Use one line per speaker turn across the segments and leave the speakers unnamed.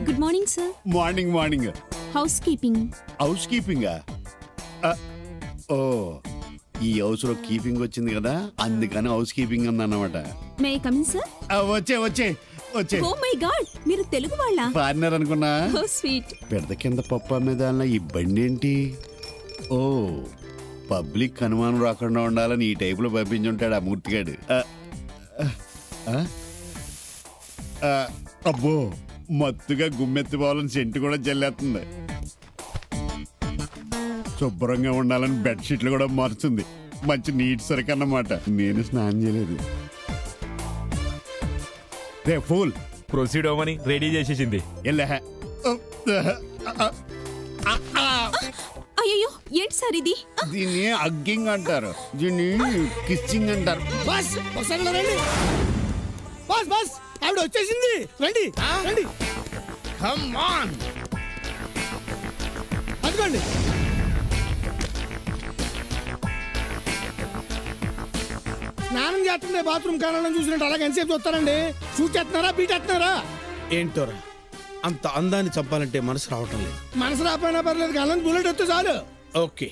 Good morning sir.
Morning morning.
House keeping.
House కీపింగా? ఓ, ఈ హౌస్ లో కీపింగ్ వచ్చింది కదా, అందుకని హౌస్ కీపింగ్ ఉందన్నమాట.
May I come in sir?
వచ్చే వచ్చే వచ్చే.
ఓ మై గాడ్, మీరు తెలుగు వాళ్ళా?
పార్ట్నర్ అనుకున్నా.
ఓ స్వీట్.
పెడత కింద పప్పు మీద ఈ బండి ఏంటి? ఓ, పబ్లిక్ అనుమానం రాకుండా ఉండాలని ఈ టైప్ లో పంపించుంటాడు ఆ మూర్తిగాడు. అబ్బో, మత్తుగా గుమ్మెత్తిపోవాలని సెంటు కూడా జల్లేస్తుంది. శుభ్రంగా ఉండాలని బెడ్షీట్లు కూడా మారుతుంది. మంచి నీట్ సరికి అన్నమాట. నేను స్నానం చేయలేదు. రే ఫూల్,
ప్రొసీడ్ అవ్వమని రెడీ చేసేసింది.
అయ్యో, ఏంటి సార్ ఇది?
దీన్ని అగ్గింగ్ అంటారు, దీన్ని కిస్సింగ్ అంటారు.
బస్ ఒకసారి రండి. బస్ బస్ ఆవిడ వచ్చేసింది, రండి రండి. కమ్ ఆన్, అదిగోండి. స్నానం చేస్తుంటే బాత్రూమ్ కారణం చూసినట్టు అలాగే ఎంతసేపు చూస్తారండి? షూట్ చేస్తున్నారా, బీట్ చేస్తున్నారా?
ఏంటోరా, అంత అందాన్ని చంపాలంటే మనసు రావటం లేదు.
మనసు రాపోయినా పర్లేదు, కాలం బుల్లెట్ వస్తే చాలు.
ఓకే.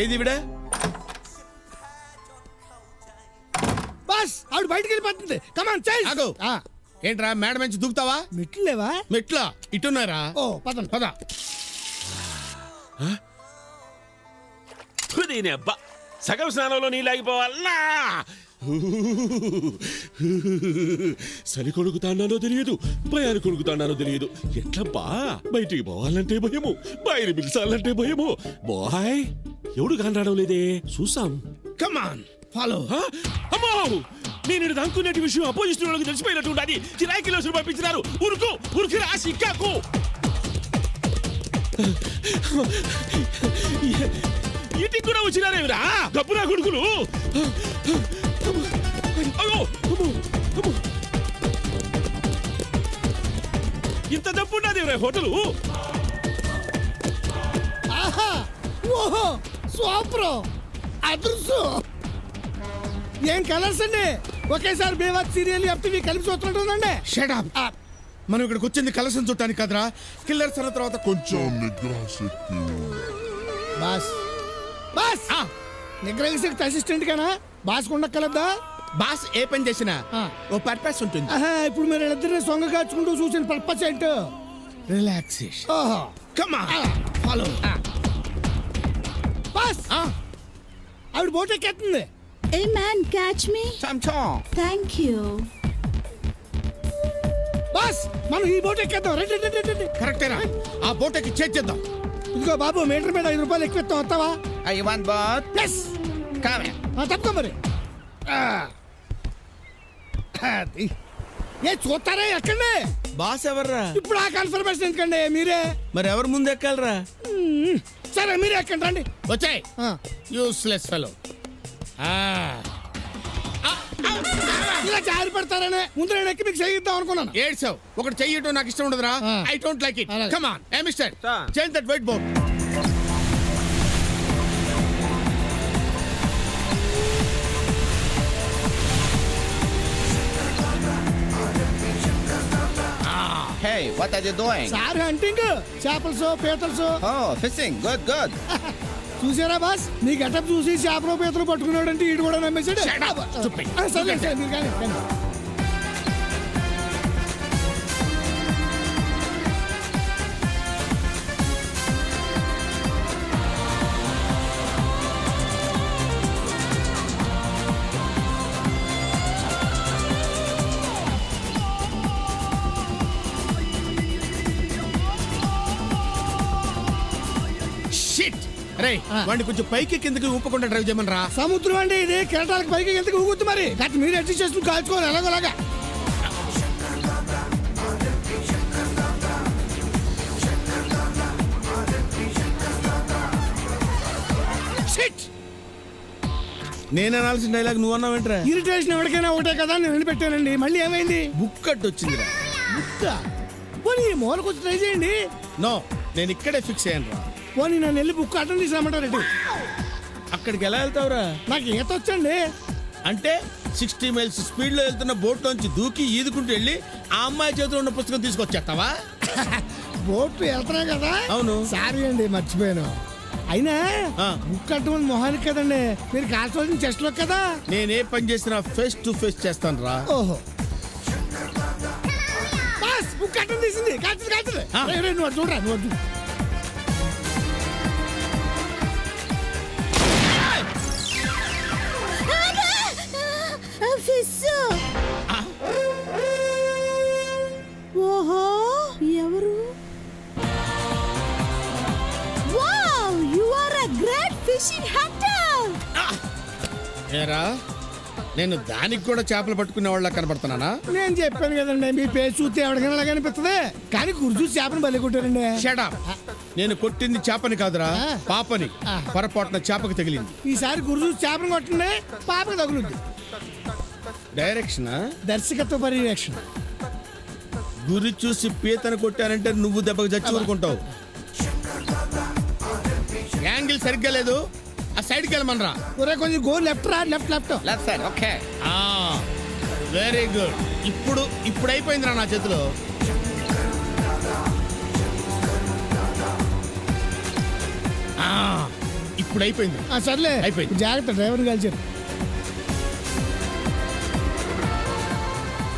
ఏది విడ?
బస్ ఆవిడ బయటికి వెళ్ళిపోతుంది. కమాన్ చైల్డ్.
ఆగు. ఏంట్రా మేడం నుంచి దూకుతావా?
మెట్లు లేవా?
మెట్లా ఇటున్నారా?
ఓ పదండి.
పద.
సగం స్నానంలో నీళ్ళాగిపోవాలన్నా.
సరి కొడుకుతాడానో తెలియదు, భయాన్ని కొడుకుతాడానో తెలియదు. ఎట్లబ్బా బయటికి పోవాలంటే భయము, బయలు పిలిచాలంటే భయము. బాయ్ ఎవడు కానరావడం లేదే, చూసాం.
Come on follow.
అమ్మో, నేను అనుకునే విషయం అపోజిషన్ వాళ్ళకి తెలిసిపోయినట్టు ఉండాలి. చిరాకిలోసులు పంపించినారు. ఉరుకు ఉరికి రాసి ఇక్కాకు. ఇంటికి కూడా వచ్చినారేమిరా డబ్బురా కొడుకులు. ఇంత డబ్బు ఉన్నదేమిరా హోటలు?
ఓహో, సూపర్, అదృష్టం. ఏం కలర్స్ అండి? ఒకేసారి బేవాత్ సీరియల్ ఎఫ్టీవీ కలిపి చూస్తుంటుందండి.
Shut up. మనం ఇక్కడికి వచ్చింది కలసం చుట్టానికి కదరా, కిల్లర్స్ అన్న తర్వాత కొంచెం నిగ్రహశక్తి.
బాస్ బాస్ నిగ్రహశక్తి అసిస్టెంట్ గానా? బాస్ ఉండక్కలద్దా?
బాస్ ఏ పని చేసినా ఓ పర్పస్ ఉంటుంది.
ఇప్పుడు మీరు ఇద్దరిని సొంగ కాచుకుంటూ చూసిన పర్పస్ ఏంటో?
రిలాక్సేషన్.
ఓహో,
కమ్ ఆన్ ఫాలో.
బాస్ ఆవిడ బోట్ ఎక్కేస్తుంది.
Hey man, catch me. Thank you.
Boss మనం ఈ బోట్ ఎక్కేద్దాం. రండి.
కరెక్టేనా? ఆ బోట్ ఎక్కి చేద్దాం.
ఇదిగో బాబు, మీటర్ మీద 5 రూపాయలు ఎక్కువ ఇస్తాం, వస్తావా?
I want boat.
ప్లస్ తప్పుకో మరి. ఏ చూస్తారా, ఎక్కండి.
బాస్ ఎవర్రా?
ఇప్పుడు ఆ కన్ఫర్మేషన్ ఎందుకండి, మీరే.
మరి ఎవరు ముందు ఎక్కాలరా?
సరే మీరే ఎక్కండి, రండి.
వచ్చాయి. Useless fellow.
ఇలా జారి పడతారనే ముందు నేను ఎక్కి మీకు చేయిద్దాం అనుకున్నాను.
ఏడ్చావు. ఒకటి చెయ్యటం నాకు ఇష్టం ఉండదురా. I don't like it. Come on. Hey mister, change that white board.
Hey, what are you doing?
Sir hunting, చేపలు పీతలు.
Oh, fishing. Good, good.
చూసారా బాస్, నీ గెటప్ చూసి చేపలు పీతలు పట్టుకున్నాడు అంటే ఈడు కూడా నమ్మేశాడు. సరే సార్, మీరు కానీ.
వాడిని కొంచెం పైకి కిందకి ఊపకుండా డ్రైవ్ చేయమని రా.
సముద్రం అండి ఇది, కెరటాలకు పైకి ఎందుకు ఊగుద్దు మరి? కాబట్టి మీరు అడ్జస్ట్ చేసుకుని కాల్చుకోవాలి ఎలాగోలాగా.
నేను అనాల్సిన డైలాగ్ నువ్వు అన్నావేంట్రా?
ఇరిటేషన్ ఎవరికైనా ఒకటే కదా, నేను పెట్టానండి. మళ్ళీ ఏమైంది?
బుక్ అడ్డు వచ్చిందిరా.
బుక్క పోనీ మూలకు వచ్చి ట్రై చేయండి.
నో, నేను ఇక్కడే ఫిక్స్ అయ్యాను రా.
పోనీ నన్ను వెళ్ళి బుక్ అటెండ్ తీసుకురమ్మంటారండి.
అక్కడికి ఎలా వెళ్తావురా?
నాకు ఈత వచ్చండి.
అంటే
60 మైల్స్ స్పీడ్ లో వెళ్తున్న బోట్ లోంచి దూకి ఈదుకుంటూ వెళ్ళి ఆ అమ్మాయి చేతిలో ఉన్న పుస్తకం తీసుకొచ్చేస్తావా?
బోట్ వెళ్తున్నా కదా.
అవును.
సారీ అండి, మర్చిపోయాను. అయినా బుక్ కట్టమని మొహానికి కదండి, మీరు కాల్చవలసిన చెస్ట్ లో కదా.
నేనే పని చేసినా ఫేస్ టు ఫేస్ చేస్తాను రా.
ఓహో, బుక్ కట్టం తీసింది. నువ్వు చూడరా, నువ్వు చూడు.
ఓహో, ఎవరు? Wow, you are a great fishing hunter.
ఏరా, నేను దానికి కూడా చేపలు పట్టుకునే వాళ్ళ కనబడుతున్నానా?
నేను చెప్పాను కదండి, మీ పేరు చూస్తే ఎవరికైనా అలాగే అనిపిస్తుంది. కానీ గురి చూసి చేపను బలి కొట్టారండి.
Shut up. నేను కొట్టింది చేపని కాదురా, పాపని. పొరపాటున చేపకి తగిలింది.
ఈసారి గురి చూసి చేపను కొట్టండి, పాపకి తగులుద్ది.
డైరెక్షన్,
దర్శకత్వ పర్యవేక్షణ.
గురి చూసి పీతను కొట్టానంటే నువ్వు దెబ్బకి చచ్చి ఊరుకుంటావు. యాంగిల్ సరిగ్గా లేదు, ఆ సైడ్కి వెళ్ళమనరా.
ఒరే కొంచెం గో లెఫ్ట్ రా, left.
Left side, okay.
Very good. ఇప్పుడు అయిపోయిందిరా నా చేతిలో. ఇప్పుడు అయిపోయింది.
సర్లే,
అయిపోయింది.
జాగ్రత్త, డ్రైవర్ కలిసారు.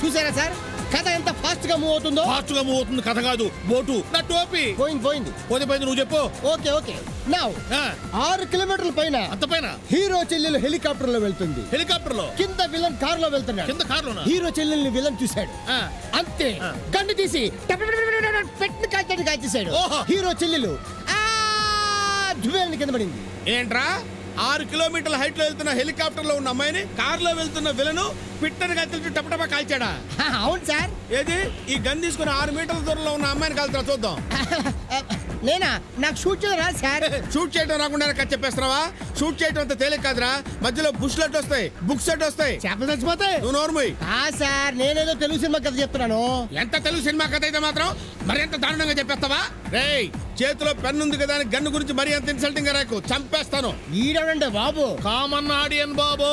చూసారా సార్, కథ ఎంత ఫాస్ట్ గా మూవ్ అవుతుందో? ఫాస్ట్ గా మూవ్ అవుతుంది కథ కాదు, బోటు. నా టోపీ
పోయింది.
పోతే నువ్వు చెప్పు.
ఓకే నౌ 6 కిలోమీటర్ల పైన,
అంత పైన
హీరో చెల్లెలు హెలికాప్టర్ లో వెళ్తుంది.
హెలికాప్టర్ లో
కింద విలన్ కార్ లో వెళ్తున్నాడు.
కింద కారులోనా?
హీరో చెల్లెల్ని విలన్ చూశాడు. అంతే, గన్ను తీసి పెట్టిన కాల్చేసాడు. హీరో చెల్లెలు కింద పడింది.
ఏంట్రా, 6 కిలోమీటర్ల హైట్ లో వెళ్తున్న హెలికాప్టర్ లో ఉన్న అమ్మాయిని కార్ లో వెళ్తున్న విలను పిట్టని కలిసి టపటపా కాల్చాడా?
అవును సార్.
ఏది, ఈ గన్ తీసుకుని 6 మీటర్ల దూరంలో ఉన్న అమ్మాయిని కాల్చరా చూద్దాం.
నేనా? నాకు షూట్ చేయడం రాదు సార్.
షూట్ చేయడం రాకుండా కట్ చెప్పేస్తున్నావా? షూట్ చేయడం అంత తేలిక కాదురా. మధ్యలో బుష్లెట్ వస్తాయి, బుక్స్ వస్తాయి,
చేపలు చచ్చిపోతాయి.
నువ్వు నోర్మోయ్.
సార్, నేనేదో తెలుగు సినిమా కథ చెప్తున్నాను.
ఎంత తెలుగు సినిమా కథ అయితే మాత్రం మరి ఎంత దారుణంగా చెప్పేస్తావా? రేయ్, చేతిలో పెన్ను ఉంది కదా అని గన్ను గురించి మరి అంత ఇన్సల్టింగ్ గా రాకు, చంపేస్తాను.
ఈడండి బాబు,
కామన్ ఆడియన్ బాబు.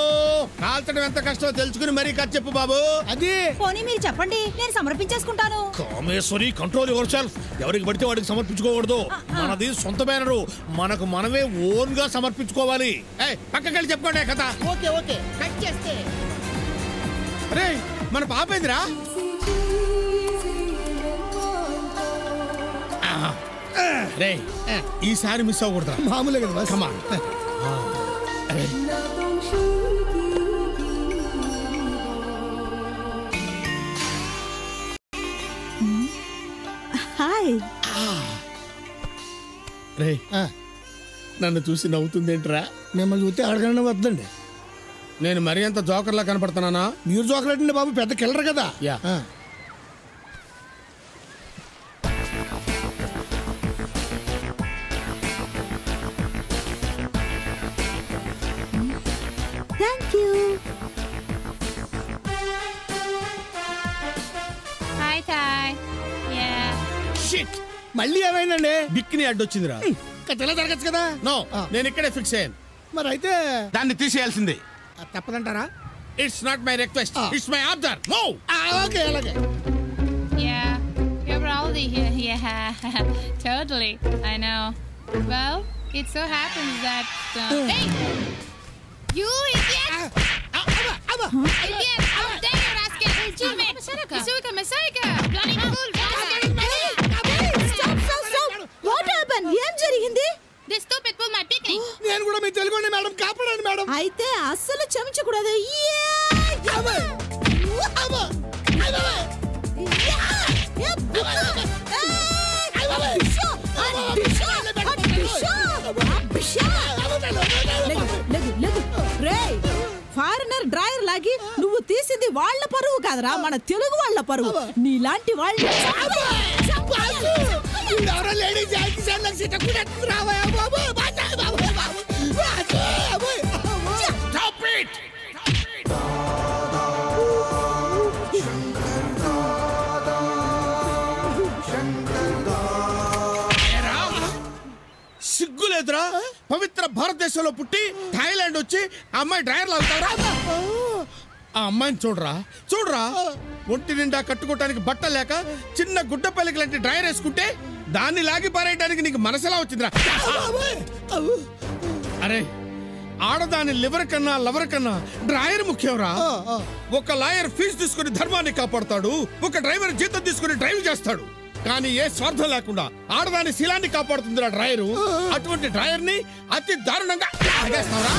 కాల్చడం ఎంత కష్టమో తెలుసుకుని మరీ కథ చెప్పు బాబు.
అది
పోనీ మీరు చెప్పండి, నేను సమర్పించేసుకుంటాను.
Kameshwari, control yourself. ఎవరికి పడితే వాడికి సమర్పించుకోకూడదు. మనది సొంత బ్యానరు, మనకు మనమే ఓన్ గా సమర్పించుకోవాలి.
పక్కకెళ్ళి చెప్పుకోండి కథ.
ఓకే కట్ చేస్తే.
రేయ్, మన పాపేందిరా? రేయ్, ఈసారి మిస్ అవ్వకూడదు.
మామూలే కదా.
కమా.
హాయ్.
రేయ్, నన్ను చూసి నవ్వుతుందేంట్రా?
మిమ్మల్ని చూస్తే అడగనే వద్దండి.
నేను మరీ అంత జోకర్లా కనపడుతున్నానా?
మీరు జోకలేటండి బాబు, పెద్ద కిల్లర్ కదా.
Yeah.
Thank you.
Hi, Ty. Yeah.
Shit,
మళ్ళీ ఏమైందండి?
బిక్కిని అడ్డొచ్చిందిరా.
ఇలా జరగచ్చు కదా.
నో, నేను ఇక్కడే ఫిక్స్ అయ్యాను.
మరి అయితే
దాన్ని తీసేయాల్సిందే.
తప్పదంటారా?
It's not my request, it's my order. Move.
Okay, అలాగే.
Yeah. You're rowdy here. Yeah. Totally. I know. Well, it so happens that. Hey! You idiot! Idiot! How dare you, rascal! Teammate! Masayka! Bloody fool!
Stop. What happened? ఏం జరిగింది?
This stupid pulled my picnic.
నేను కూడా మీ తెలుగుని madam, కాపాడండి madam.
అయితే అస్సలు చెంచకూడదు. Foreigner driver లాగి నువ్వు తీసింది వాళ్ళ పరువు కాదురా, మన తెలుగు వాళ్ళ పరువు. నీలాంటి వాళ్ళు
సిగ్గులేదురా? పవిత్ర భారతదేశంలో పుట్టి థాయిలాండ్ వచ్చి అమ్మాయి డ్రైవర్లు అవుతారా? ఆ అమ్మాయిని చూడరా చూడరా ఒంటి నిండా కట్టుకోవటానికి బట్ట లేక చిన్న గుడ్డ పల్లికి లాంటి డ్రైవర్ వేసుకుంటే దాన్ని లాగి పారేయడానికి నీకు మనసులా వచ్చిందిరా. అరే ఆడదాని లివర్ కన్నా లవర్ కన్నా డ్రైవర్ ముఖ్యంరా. ఒక లాయర్ ఫీజు తీసుకుని ధర్మాన్ని కాపాడుతాడు, ఒక డ్రైవర్ జీతం తీసుకుని డ్రైవ్ చేస్తాడు. కానీ ఏ స్వార్థం లేకుండా ఆడదాని శీలాన్ని కాపాడుతుందిరా డ్రైవరు. అటువంటి డ్రైవర్ ని అతి దారుణంగా లాగేస్తావరా.